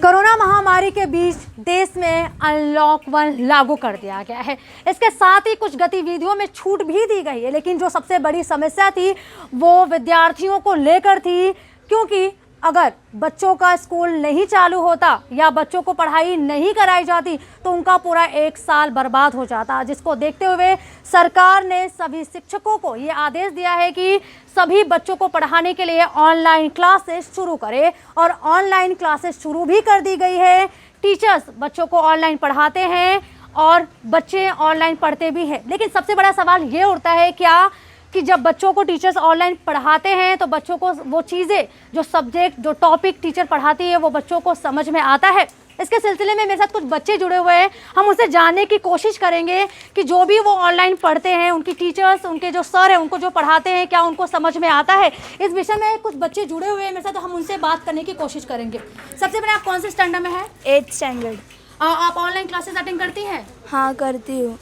Corona महामारी के बीच देश में अनलॉक 1 लागू कर दिया गया है। इसके साथ ही कुछ गतिविधियों में छूट भी दी गई है, लेकिन जो सबसे बड़ी समस्या थी वो विद्यार्थियों को लेकर थी, क्योंकि अगर बच्चों का स्कूल नहीं चालू होता या बच्चों को पढ़ाई नहीं कराई जाती तो उनका पूरा 1 साल बर्बाद हो जाता, जिसको देखते हुए सरकार ने सभी शिक्षकों को ये आदेश दिया है कि सभी बच्चों को पढ़ाने के लिए ऑनलाइन क्लासेस शुरू करें, और ऑनलाइन क्लासेस शुरू भी कर दी गई है। टीचर्स बच्चों को ऑनलाइन पढ़ाते हैं और बच्चे ऑनलाइन पढ़ते भी हैं, लेकिन सबसे बड़ा सवाल ये उठता है क्या कि जब बच्चों को टीचर्स ऑनलाइन पढ़ाते हैं तो बच्चों को वो चीज़ें, जो सब्जेक्ट, जो टॉपिक टीचर पढ़ाती है वो बच्चों को समझ में आता है। इसके सिलसिले में मेरे साथ कुछ बच्चे जुड़े हुए हैं, हम उनसे जानने की कोशिश करेंगे कि जो भी वो ऑनलाइन पढ़ते हैं, उनकी टीचर्स, उनके जो सर हैं, उनको जो पढ़ाते हैं, क्या उनको समझ में आता है। इस विषय में कुछ बच्चे जुड़े हुए हैं मेरे साथ, तो हम उनसे बात करने की कोशिश करेंगे। सबसे पहले आप कौन से स्टैंडर्ड में हैं? 8th standard. आप ऑनलाइन क्लासेस अटेंड करती हैं? हाँ, करती हूँ।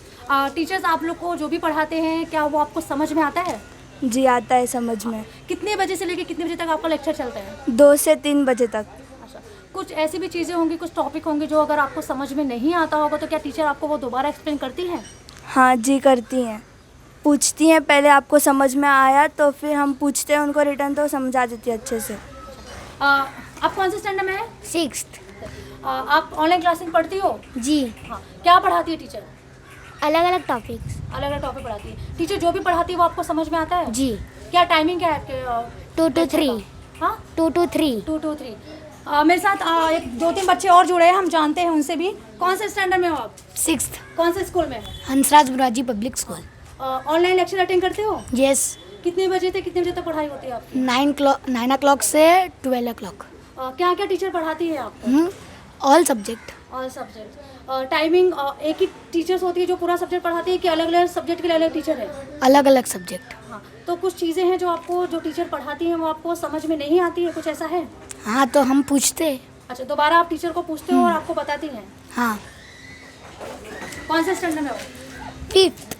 टीचर्स आप लोग को जो भी पढ़ाते हैं क्या वो आपको समझ में आता है? जी, आता है समझ में। कितने बजे से लेकर कितने बजे तक आपका लेक्चर चलता है? 2 से 3 बजे तक। अच्छा, कुछ ऐसी भी चीज़ें होंगी, कुछ टॉपिक होंगे जो अगर आपको समझ में नहीं आता होगा तो क्या टीचर आपको वो दोबारा एक्सप्लेन करती हैं? हाँ जी, करती हैं। पूछती हैं पहले आपको समझ में आया, तो फिर हम पूछते हैं उनको रिटर्न, तो समझा देती है अच्छे से। आप कौन से स्टैंडर्ड में हैं? 6th। आप ऑनलाइन क्लासिंग पढ़ती हो? जी। हाँ, क्या पढ़ाती है टीचर? अलग अलग टॉपिक्स। अलग अलग टॉपिक पढ़ाती है। टीचर जो भी पढ़ाती है वो आपको समझ में आता है? जी। क्या टाइमिंग क्या है आपके? 2 to 3। हाँ, 2 to 3। 2 to 3। मेरे साथ 2-3 बच्चे और जुड़े हैं, हम जानते हैं उनसे भी। कौन से स्टैंडर्ड में हो आप? 6th। कौन से स्कूल में? Hansraj Murji public school. Online lecture attend करते हो? यस। कितने बजे से कितने बजे तक पढ़ाई होती है आपकी? 9 o'clock से 12 o'clock। क्या क्या टीचर पढ़ाती है आपको? All subject. All subject. Timing एक ही टीचर्स होती है जो पूरा सब्जेक्ट पढ़ाती है कि अलग अलग सब्जेक्ट के लिए अलग टीचर है? अलग अलग सब्जेक्ट। हाँ, तो कुछ चीज़ें हैं जो आपको, जो टीचर पढ़ाती हैं वो आपको समझ में नहीं आती है, कुछ ऐसा है? हाँ, तो हम पूछते। अच्छा, दोबारा आप टीचर को पूछते हो और आपको बताती हैं? हाँ। कौन से स्टैंडर्ड में हो? 5th।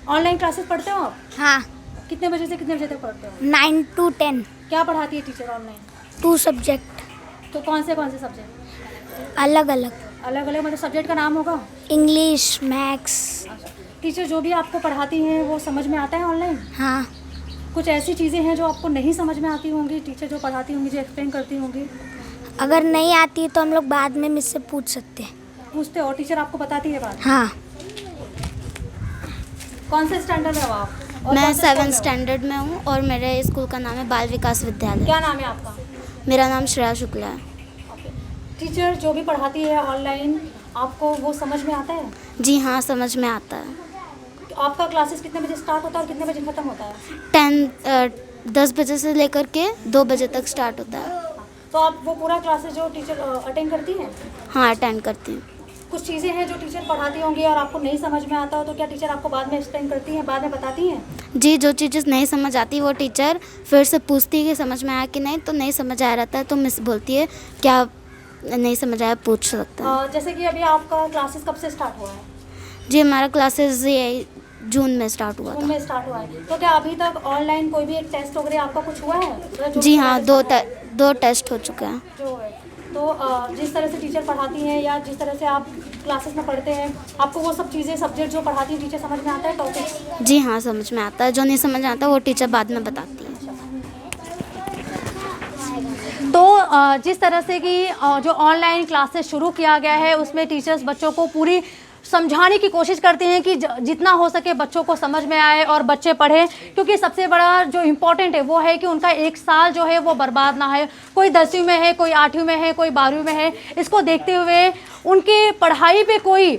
ऑनलाइन क्लासेस पढ़ते हो आप? हाँ। कितने बजे से कितने बजे तक पढ़ते हो? 9 to 10। क्या पढ़ाती है टीचर ऑनलाइन? 2 सब्जेक्ट। तो कौन से सब्जेक्ट? अलग अलग। अलग अलग मतलब सब्जेक्ट का नाम होगा? English, maths. टीचर जो भी आपको पढ़ाती हैं वो समझ में आता है ऑनलाइन? हाँ। कुछ ऐसी चीज़ें हैं जो आपको नहीं समझ में आती होंगी, टीचर जो पढ़ाती होंगी, जो एक्सप्लेन करती होंगी? अगर नहीं आती तो हम लोग बाद में मुझसे पूछ सकते हैं। पूछते हो, टीचर आपको बताती है बात? हाँ। कौन से स्टैंडर्ड में हो आप? और मैं कौन से स्कूल 7th में हो? स्टैंडर्ड में हूँ और मेरे स्कूल का नाम है बाल विकास विद्यालय। क्या नाम है आपका? मेरा नाम श्रेया शुक्ला है। टीचर जो भी पढ़ाती है ऑनलाइन आपको वो समझ में आता है? जी हाँ, समझ में आता है। तो आपका क्लासेस कितने बजे स्टार्ट होता है और कितने बजे ख़त्म होता है? 10 बजे से लेकर के 2 बजे तक स्टार्ट होता है। तो आप वो पूरा क्लासेस जो टीचर अटेंड करती हैं? हाँ, अटेंड करती हूँ। कुछ चीज़ें हैं जो टीचर पढ़ाती होंगी और आपको नहीं समझ में आता हो तो क्या टीचर आपको बाद में एक्सप्लेन करती हैं, बाद में बताती हैं? जी, जो चीज़ें नहीं समझ आती वो टीचर फिर से पूछती है कि समझ में आया कि नहीं, तो नहीं समझ आया रहता है तो मिस बोलती है क्या नहीं समझ आया, पूछ सकता है। जैसे कि अभी आपका क्लासेस कब से स्टार्ट हुआ है? जी, हमारा क्लासेस ये जून में स्टार्ट हुआ जून था। में स्टार्ट हुआ है। तो क्या अभी तक ऑनलाइन कोई भी एक टेस्ट वगैरह आपका कुछ हुआ है? जी हाँ, 2 टेस्ट हो चुके हैं। जो है तो जिस तरह से टीचर पढ़ाती हैं या जिस तरह से आप क्लासेस में पढ़ते हैं, आपको वो सब चीज़ें, सब्जेक्ट जो पढ़ाती है टीचर, समझ में आता है टॉपिक्स? जी हाँ, समझ में आता है। जो नहीं समझ आता वो टीचर बाद में बताती है। तो जिस तरह से कि जो ऑनलाइन क्लासेस शुरू किया गया है उसमें टीचर्स बच्चों को पूरी समझाने की कोशिश करते हैं कि जितना हो सके बच्चों को समझ में आए और बच्चे पढ़ें, क्योंकि सबसे बड़ा जो इम्पोर्टेंट है वो है कि उनका 1 साल जो है वो बर्बाद ना है। कोई 10वीं में है, कोई 8वीं में है, कोई 12वीं में है, इसको देखते हुए उनकी पढ़ाई पे कोई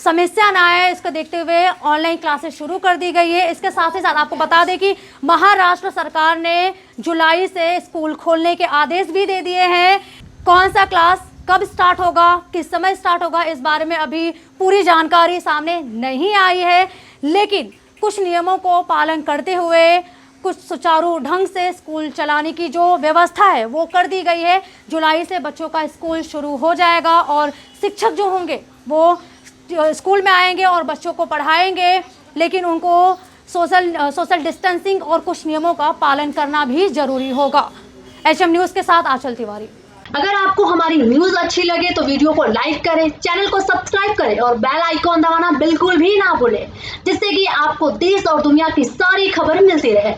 समस्या ना आए, इसको देखते हुए ऑनलाइन क्लासेस शुरू कर दी गई है। इसके साथ ही साथ आपको बता दें कि महाराष्ट्र सरकार ने जुलाई से स्कूल खोलने के आदेश भी दे दिए हैं। कौन सा क्लास कब स्टार्ट होगा, किस समय स्टार्ट होगा, इस बारे में अभी पूरी जानकारी सामने नहीं आई है, लेकिन कुछ नियमों को पालन करते हुए कुछ सुचारू ढंग से स्कूल चलाने की जो व्यवस्था है वो कर दी गई है। जुलाई से बच्चों का स्कूल शुरू हो जाएगा और शिक्षक जो होंगे वो स्कूल में आएंगे और बच्चों को पढ़ाएंगे, लेकिन उनको सोशल डिस्टेंसिंग और कुछ नियमों का पालन करना भी जरूरी होगा। HM न्यूज़ के साथ आंचल तिवारी। अगर आपको हमारी न्यूज अच्छी लगे तो वीडियो को लाइक करें, चैनल को सब्सक्राइब करें और बेल आइकॉन दबाना बिल्कुल भी ना भूलें, जिससे कि आपको देश और दुनिया की सारी खबर मिलती रहे।